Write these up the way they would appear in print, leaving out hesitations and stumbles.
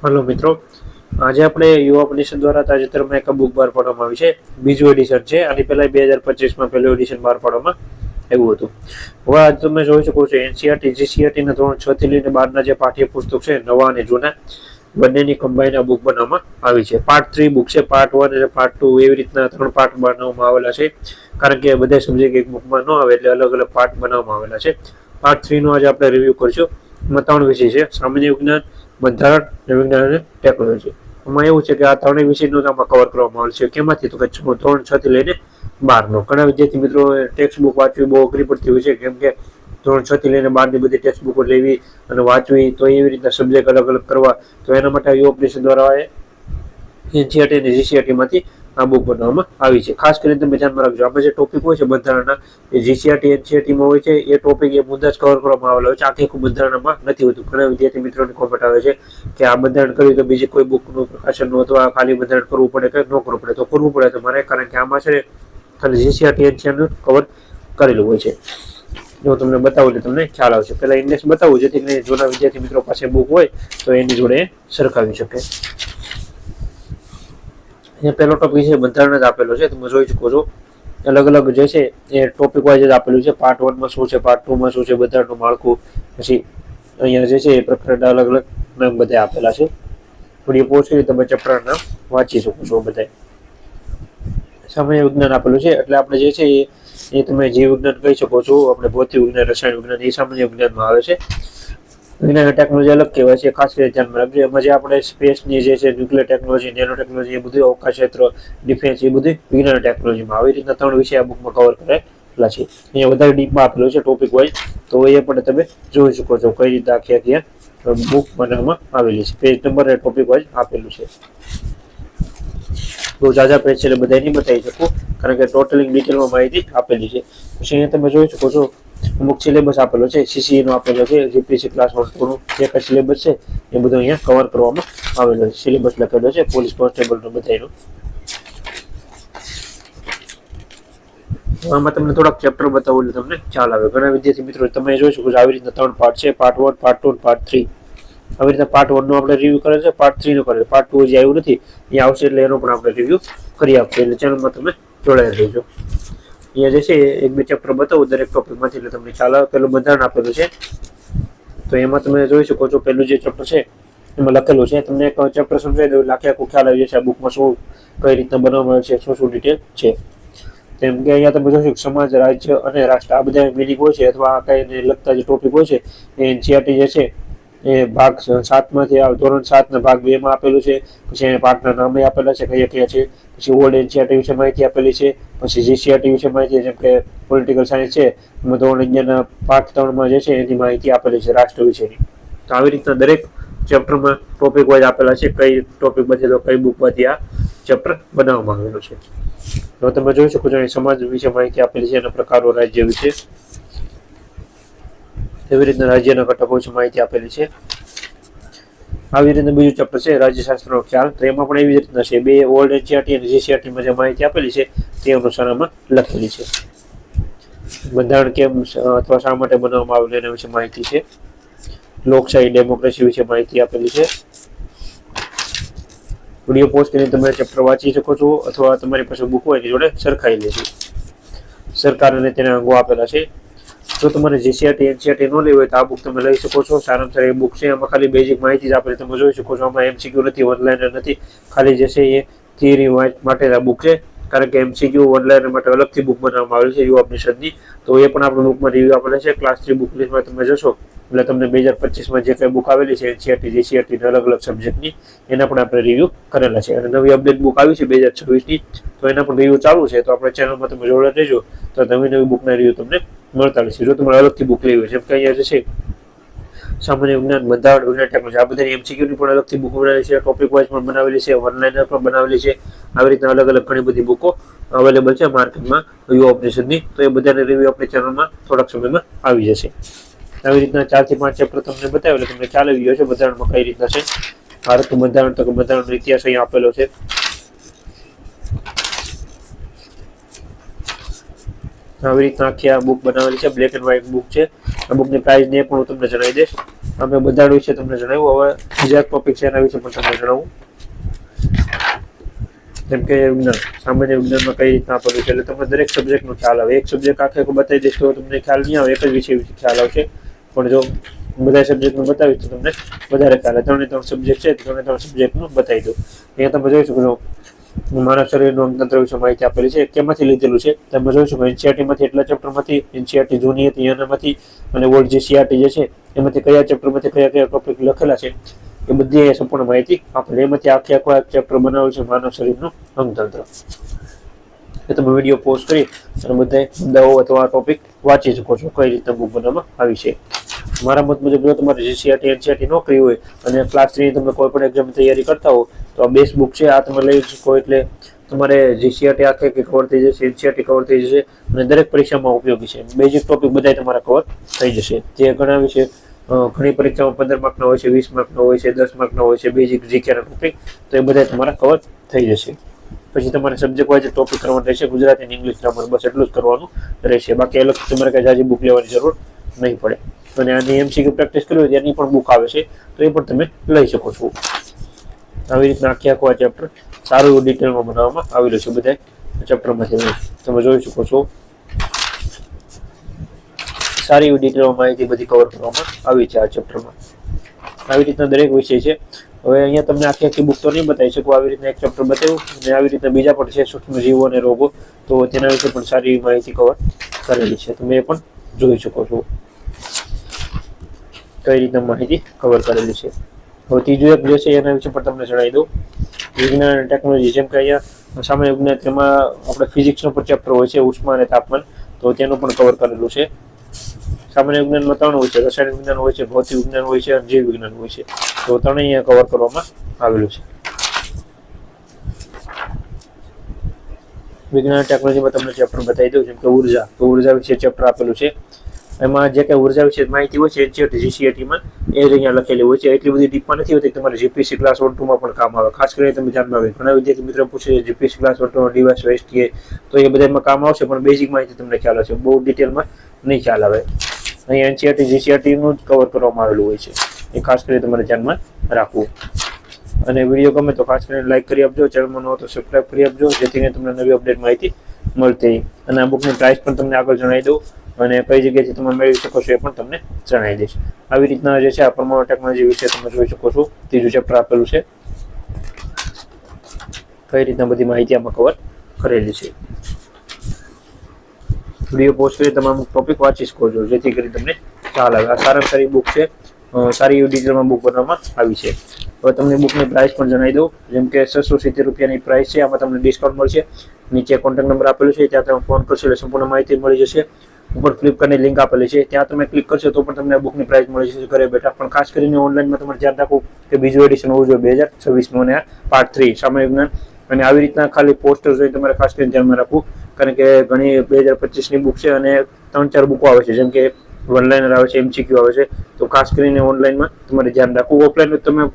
Hello मित्रों, आज આપણે યુવા પરિષદ દ્વારા તાજેતરમાં એક બુક બહાર પાડવામાં આવી છે. બીજું એડિશન છે. આની પહેલા 2025માં પહેલું એડિશન બહાર પાડવામાં આવ્યું હતું. હવે આજ તમે જોઈ શકો છો એનસીઈઆરટી જીસીઈઆરટી ના ધોરણ 6 થી લઈને 12 ના જે પાઠ્યપુસ્તક છે નવા અને જૂના બંનેની કમ્બાઈન આ બુક બનાવવામાં આવી છે. પાર્ટ 3 બુક છે. પાર્ટ 1 અને પાર્ટ 2 એવી રીતના ત્રણ પાર્ટ બનાવવામાં આવેલા છે, કારણ કે બધા સબ્જેક્ટ એક બુકમાં ન આવે એટલે અલગ અલગ પાર્ટ બનાવવામાં આવેલા છે. પાર્ટ 3 નો આજે આપણે રિવ્યુ કરશું. એમાં 3 વિષય છે: સામાન્ય વિજ્ઞાન, બંધારણ, વિજ્ઞાન અને ટેકનોલોજી. એમાં એવું છે કે આ ત્રણેય વિષયનું આમાં કવર કરવામાં આવે છે. કેમાંથી તો કે ધોરણ 6 થી લઈને 12 નો. ઘણા વિદ્યાર્થી મિત્રો ટેક્સ્ટ બુક વાંચવી બહુ અઘરી પડતી હોય છે, કેમ કે ધોરણ 6 થી લઈને 12 ની બધી ટેક્સ્ટ બુકો લેવી અને વાંચવી, તો એવી રીતના સબ્જેક્ટ અલગ અલગ કરવા, તો એના માટે યુવા પરિષદ દ્વારા એનસીઈઆરટી અને જીસીઈઆરટી માંથી આ બુક બનાવવામાં આવી છે. ખાસ કરીને તમે ધ્યાનમાં રાખજો, આપણે જે ટોપિક હોય છે બંધારણના, એ જીસીઈઆરટી એનસીઈઆરટીમાં હોય છે. એ ટોપિક એ મુદ્દા જ કવર કરવામાં આવેલા હોય છે, આખી બંધારણમાં નથી હોતું. ઘણા વિદ્યાર્થી મિત્રોની કોમેન્ટ આવે છે કે આ બંધારણ કર્યું તો બીજી કોઈ બુકનું પ્રકાશનનું અથવા ખાલી બંધારણ કરવું પડે કે ન કરવું પડે. તો કરવું પડે તમારે, કારણ કે આમાં છે ને ખાલી જીસીઈઆરટી એનસીઈઆરટી કવર કરેલું હોય છે. જો તમને બતાવું એટલે તમને ખ્યાલ આવશે. પહેલા ઇન્ડેક્સ બતાવું, જેથી કરીને જૂના વિદ્યાર્થી મિત્રો પાસે બુક હોય તો એની જોડે સરખાવી શકે. અહીંયા પહેલો ટોપિક છે બંધારણ જ આપેલો છે, તમે જોઈ શકો છો. અલગ અલગ જે છે એ ટોપિક વાઇઝ જ આપેલું છે. પાર્ટ 1 માં શું છે, પાર્ટ 2 માં શું છે, બંધારણનું માળખું, પછી અહીંયા જે છે એ પ્રકરણના અલગ અલગ નામ બધા આપેલા છે. વિડીયો પોઝ કરી તમે ચેપ્ટર નામ વાંચી શકો છો બધા. સામાન્ય વિજ્ઞાન આપેલું છે, એટલે આપણે જે છે એ તમે જીવ વિજ્ઞાન કહી શકો છો. આપણે ભૌતિક વિજ્ઞાન, રસાયણ વિજ્ઞાન એ સામાન્ય વિજ્ઞાનમાં આવે છે. વિજ્ઞાન અને ટેકનોલોજી અલગ કહેવાય છે, ખાસ કરીને ધ્યાનમાં રાખજો. એમાં જે આપણે સ્પેસની જે છે, ન્યુક્લિયર ટેકનોલોજી, નેનો ટેકનોલોજી, એ બધું અવકાશ ક્ષેત્ર, ડિફેન્સ, એ બધું વિજ્ઞાન ટેકનોલોજીમાં આવી રીતના 3 વિષય આ બુકમાં કવર કરેલા છે. અહીંયા વધારે ડીપમાં આપેલું છે ટોપિક વાઇઝ, તો એ પણ તમે જોઈ શકો છો કઈ રીતે આખી બુક બનાવવામાં આવેલી છે. પેજ નંબર અને ટોપિક વાઇઝ આપેલું છે. બહુ ઝાઝા પેજ છે એટલે બધા નહીં બતાવી શકું, કારણ કે ટોટલી ડિટેલમાં માહિતી આપેલી છે. પછી અહીંયા તમે જોઈ શકો છો અમુક સિલેબસ આપેલો છે. સીસીઈ નો આપેલો છે, જીપીસી ક્લાસ 1 નો જે કઈ સિલેબસ છે એ બધું અહીંયા કવર કરવામાં આવેલો છે. સિલેબસ લખેલો છે પોલીસ કોન્સ્ટેબલનો બધાનો. આમાં તમને થોડાક ચેપ્ટર બતાવું એટલે તમને ખ્યાલ આવે. ઘણા વિદ્યાર્થી મિત્રો તમે જોઈ શકો છો આવી રીતના 3 પાર્ટ છે: પાર્ટ 1, પાર્ટ 2 અને પાર્ટ 3. આવી રીતના પાર્ટ 1 નો આપણે રિવ્યુ કરેલ છે, પાર્ટ 3 નો કરેલ. પાર્ટ 2 હજી આવ્યું નથી, એ આવશે એટલે એનો પણ આપણે રિવ્યુ કરી આપશે. એટલે ચેનલમાં તમે જોડાયેલા રહેજો. અહીંયા જે છે એક બે ચેપ્ટર બતાવું દરેક ટોપિકમાંથી એટલે તમને ખ્યાલ આવે. પેલું બંધારણ આપેલું છે, તો એમાં તમે જોઈ શકો છો પેલું જે ચેપ્ટર છે એમાં લખેલું છે. તમને એક ચેપ્ટર સમજાવી દઉં એટલે આખો ખ્યાલ આવી જશે આ બુકમાં શું કઈ રીતના બનાવવામાં આવે છે, શું ડિટેલ છે. જેમ કે અહીંયા તમે જોશો સમાજ, રાજ્ય અને રાષ્ટ્ર, આ બધા મિનિંગ હોય છે, અથવા કઈને લગતા જે ટોપિક હોય છે એ એનસીઈઆરટી જે છે એ ભાગ 7 માંથી ધોરણ 7 ના ભાગ 2 માં આપેલું છે. પછી એને પાઠના નામે આપેલા છે કયા કયા છે. પછી ઓલ્ડ એનસીઈઆરટી વિશે માહિતી આપેલી છે. પછી જીસીઈઆરટી વિશે માહિતી, જેમ કે પોલિટિકલ સાયન્સ છે એમાં ધોરણ 11 ના પાઠ 3 માં જે છે એની માહિતી આપેલી છે રાષ્ટ્ર વિશેની. તો આવી રીતના દરેક ચેપ્ટરમાં ટોપિક વાઇઝ આપેલા છે, કઈ ટોપિક માંથી તો કઈ બુકમાંથી આ ચેપ્ટર બનાવવામાં આવેલું છે. તો તમે જોઈ શકો છો સમાજ વિશે માહિતી આપેલી છે, એના પ્રકારો, રાજ્ય વિશે, એવી રીતના રાજ્યના ઘટકો વિશે માહિતી આપેલી છે. આવી રીતના બીજું ચેપ્ટર છે રાજ્યશાસ્ત્રનો ખ્યાલ, તો એમાં પણ એવી રીતના છે. બે ઓલ્ડ એનસીઈઆરટી અને જીસીઈઆરટીમાં જે માહિતી આપેલી છે તે અનુસાર આમાં લખેલી છે. બંધારણ કેમ અથવા શા માટે બનાવવામાં આવેલું એના વિશે માહિતી છે. લોકશાહી, ડેમોક્રેસી વિશે માહિતી આપેલી છે. વિડીયો પોઝ કરીને તમે ચેપ્ટર વાંચી શકો છો, અથવા તમારી પાસે બુક હોય એની જોડે સરખાઈ લેજો. સરકાર અને તેના અંગો આપેલા છે. જો તમારે જીસીઈઆરટી એનસીઈઆરટી ન લેવી હોય તો આ બુક તમે લઈ શકો છો. સારામાં સારી બુક છે. આમાં ખાલી બેઝિક માહિતી જ આપેલી તમે જોઈ શકો છો. આમાં એમસીક્યુ નથી, વનલાઇનર નથી. ખાલી જે છે એ થિયરી માટે આ બુક છે, કારણ કે એમસીક્યુ વનલાઇનર માટે અલગથી બુક બનાવવામાં આવેલી છે યુવા પરિષદની. તો એ પણ આપણે બુકમાં રિવ્યુ આપેલા છે. ક્લાસ 3 બુક લિસ્ટમાં તમે જશો એટલે તમને 2025માં જે કઈ બુક આવેલી છે એનસીઈઆરટી જીસીઈઆરટી અલગ અલગ સબ્જેક્ટની, એના પણ આપણે રિવ્યુ કરેલા છે. અને નવી અપડેટ બુક આવી છે 2026ની, તો એના પણ રિવ્યુ ચાલુ છે. તો આપણે ચેનલમાં તમે જોડે રહેજો, તો નવી બુકના રિવ્યુ તમને મળતા રહેશે. જો તમારે અલગથી બુક લેવી હોય, જેમ કે અહીંયા જે છે સામાન્ય વિજ્ઞાન, બંધારણ, વિજ્ઞાન, ટેકનોલોજી, આ બધાની એમસીક્યુની પણ અલગથી બુક બનાવેલી છે, ટોપિક વાઇઝ પણ બનાવેલી છે, વનલાઇનર પણ બનાવેલી છે. આવી રીતના અલગ અલગ ઘણી બધી બુકો અવેલેબલ છે માર્કેટમાં યુવા પરિષદની. તો એ બધાની રિવ્યુ આપણી ચેનલમાં થોડાક સમયમાં આવી જશે. આવી રીતના 4 થી 5 ચેપ્ટર તમને બતાવ્યું એટલે તમને ખ્યાલ આવી ગયો છે બંધારણમાં કઈ રીતના છે. ભારતનું બંધારણ, તો બંધારણનો ઇતિહાસ અહીંયા આપેલો છે. આવી રીતના આખી આ બુક બનાવેલી છે. બ્લેક એન્ડ વ્હાઇટ બુક છે. આ બુકની પ્રાઇસ ને પણ હું તમને જણાવી દઈશ. અમે બધા વિશે તમને જણાવ્યું. હવે બીજા ટોપિક છે એના વિશે પણ તમને જણાવું. જેમ કે વિજ્ઞાન, સામાન્ય વિજ્ઞાનમાં કઈ રીતના આપેલું છે, એટલે તમને દરેક સબ્જેક્ટનો ખ્યાલ આવે. એક સબ્જેક્ટ આખે બતાવી દઈશ તો તમને ખ્યાલ નહીં આવે, એક જ વિષય વિશે ખ્યાલ આવશે. પણ જો બધા સબ્જેક્ટનું બતાવીશ તો તમને વધારે ખ્યાલ આવે. 3 સબ્જેક્ટ છે, 3 સબ્જેક્ટનું બતાવી દો. અહીંયા તમે જોઈ શકો છો માનવ શરીરનું અંગતંત્ર વિશે માહિતી આપેલી છે. કેમાંથી લીધેલું છે તમે જોઈ શકો. એનસીઆરટીમાંથી એટલા ચેપ્ટરમાંથી, એનસીઆરટી જૂની હતી એનામાંથી, અને ઓલ્ડ જે સીઆરટી જે છે એમાંથી કયા ચેપ્ટરમાંથી કયા કયા ટોપિક લખેલા છે એ બધી સંપૂર્ણ માહિતી આપણે એમાંથી આખો ચેપ્ટર બનાવેલું છે માનવ શરીરનું અંગતંત્ર. એ તમે વિડીયો પોઝ કરી અને બધા મુદ્દાઓ અથવા ટોપિક વાંચી શકો છો કઈ રીતે બુક બનાવવામાં આવી છે. મારા મત મુજબ જો તમારે જીસીઆરટી એનસીઆરટી ન કરી હોય અને ક્લાસ 3 તમે કોઈ પણ એક્ઝામ તૈયારી કરતા હો તો આ બેસ્ટ બુક છે. આ તમે લઈ શકો એટલે તમારે જીસીઆરટી આખે કવર થઈ જશે, એનસીઆરટી કવર થઈ જશે અને દરેક પરીક્ષામાં ઉપયોગી છે. બેઝિક ટોપિક બધા તમારા કવર થઈ જશે. જે ઘણા વિશે ઘણી પરીક્ષામાં 15 માર્કના હોય છે, 20 માર્કના હોય છે, 10 માર્કના હોય છે બેઝિક જીકેના ટોપિક, તો એ બધા તમારા કવર થઈ જશે. પછી તમારે સબ્જેક્ટ વાઇઝ ટોપિક કરવાનું રહેશે. ગુજરાતી અને ઇંગ્લિશ ગ્રામર બસ એટલું જ કરવાનું રહેશે. બાકી અલગ તમારે કઈ જાજી બુક લેવાની જરૂર નહીં પડે. અને આની એમસીક્યુ પ્રેક્ટિસ કરવી હોય એની પણ બુક આવે છે, તો એ પણ તમે લઈ શકો છો. આવી રીતના આખો આ ચેપ્ટર સારું એવું ડિટેલમાં બનાવવામાં આવેલું છે. બધા ચેપ્ટરમાંથી તમે જોઈ શકો છો સારી એવી ડિટેલમાં માહિતી બધી કવર કરવામાં આવી છે આ ચેપ્ટરમાં. આવી રીતના દરેક વિષય છે. હવે અહીંયા તમને આખી બુક તો નહીં બતાવી શકું. આવી રીતના એક ચેપ્ટર બતાવ્યું અને આવી રીતના બીજા પણ છે સૂક્ષ્મ જીવો અને રોગો, તો તેના વિશે પણ સારી એવી માહિતી કવર કરેલી છે. તમે એ પણ જોઈ શકો છો કઈ રીતના માહિતી કવર કરેલી છે. હવે ત્રીજું એક જે છે એના વિશે પણ તમને જણાવી દઉં. વિજ્ઞાન અને ટેકનોલોજી, જેમ કે અહીંયા સામાન્ય વિજ્ઞાન તેમાં આપણે ફિઝિક્સનો પણ ચેપ્ટર હોય છે, ઉષ્મા અને તાપમાન, તો તેનું પણ કવર કરેલું છે. સામાન્ય વિજ્ઞાનમાં 3 હોય છે, રસાયણ વિજ્ઞાન હોય છે, ભૌતિક વિજ્ઞાન હોય છે અને જીવ વિજ્ઞાન હોય છે, તો 3 અહીંયા કવર કરવામાં આવેલું છે. વિજ્ઞાન અને ટેકનોલોજીમાં તમને ચેપ્ટર બતાવી દઉં. જેમ કે ઉર્જા, તો ઉર્જા વિશે ચેપ્ટર આપેલું છે. એમાં જે કંઈ ઉર્જા વિશે માહિતી હોય છે એનસીઆરટી જીસીઆરટીમાં એ જ અહીંયા લખેલી હોય છે. એટલી બધી ડીપમાં નથી હોતી. તમારે જીપીસી ક્લાસ 1 2 માં પણ કામ આવે. ખાસ કરીને તમે ધ્યાનમાં આવે, ઘણા વિદ્યાર્થી મિત્રો પૂછે જીપીસી ક્લાસ 1 2 ડિવાઇસ વેસ્ટ તો એ બધામાં કામ આવશે, પણ બેઝિક માહિતી તમને ખ્યાલ હશે, બહુ ડિટેલમાં નહીં ખ્યાલ આવે. અહીંયા એનસીઆરટી જીસીઆરટીનું જ કવર કરવામાં આવેલું હોય છે. એ ખાસ કરીને તમારે ધ્યાનમાં રાખવું. અને વિડીયો ગમે તો ખાસ કરીને લાઈક કરી આપજો, ચેનલમાં ન હોય તો સબસ્ક્રાઈબ કરી આપજો, જેથી કરીને તમને નવી અપડેટ માહિતી મળતી રહે. અને આ બુકની પ્રાઇસ પણ તમને આગળ જણાવી દઉં અને કઈ જગ્યાએથી તમે મેળવી શકો છો એ પણ તમને જણાવી દઈશ. આવી રીતના જે છે આ પરમાણુ ટેકનોલોજી વિશે તમે જોઈ શકો છો. ત્રીજું ચેપ્ટર આપેલું છે. કઈ રીતના બધી માહિતી આમાં કવર કરેલી છે. વિડીયો પોસ્ટ કરી તમે અમુક ટોપિક વાંચી શકો છો, જેથી કરી તમને ખ્યાલ આવે. આ સારામાં સારી બુક છે. સારી એવી ડિટેલમાં બુક બનાવવામાં આવી છે. હવે તમને બુકની પ્રાઇસ પણ જણાવી દઉં. જેમ કે 670 રૂપિયાની પ્રાઇસ છે. આમાં તમને ડિસ્કાઉન્ટ મળશે. નીચે કોન્ટેક્ટ નંબર આપેલું છે, ત્યાં તમે ફોન કરશો એટલે સંપૂર્ણ માહિતી મળી જશે. ઉપર ફ્લિપકાર્ટની લિંક આપેલી છે, ત્યાં તમે ક્લિક કરશો તો પણ તમને બુકની પ્રાઇસ મળી જશે ઘરે બેઠા. પણ ખાસ કરીને ઓનલાઈનમાં તમારે ધ્યાન રાખવું કે બીજું એડિશન હોવું જોઈએ 2026નું અને પાર્ટ 3 સામાન્ય વિજ્ઞાન. અને આવી રીતના ખાલી પોસ્ટર જોઈને તમારે ખાસ કરીને ધ્યાનમાં રાખવું, કારણ કે ઘણી 2025ની બુક છે અને 3-4 બુકો આવે છે. જેમ કે વન લાઇનર આવે છે, એમસીક્યુ આવે છે, તો ખાસ કરીને ઓનલાઈનમાં તમારે ધ્યાન રાખવું. ઓફલાઈન તમે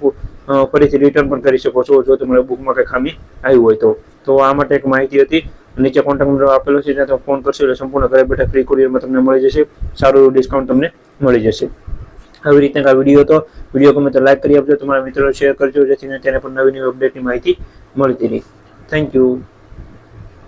ફરીથી રિટર્ન પણ કરી શકો છો જો તમારા બુકમાં કંઈ ખામી આવી હોય તો આ માટે એક માહિતી હતી. નીચે કોન્ટેક્ટ નંબર આપેલો છે, ત્યાં તમે ફોન કરશો એટલે સંપૂર્ણ ઘરે બેઠા ફ્રી કુરિયરમાં તમને મળી જશે. સારું ડિસ્કાઉન્ટ તમને મળી જશે. આવી રીતના આ વિડીયો ગમે તો લાઈક કરી આપજો, તમારા મિત્રોને શેર કરજો, જેથી તેને પણ નવી અપડેટની માહિતી મળતી રહે. Thank you.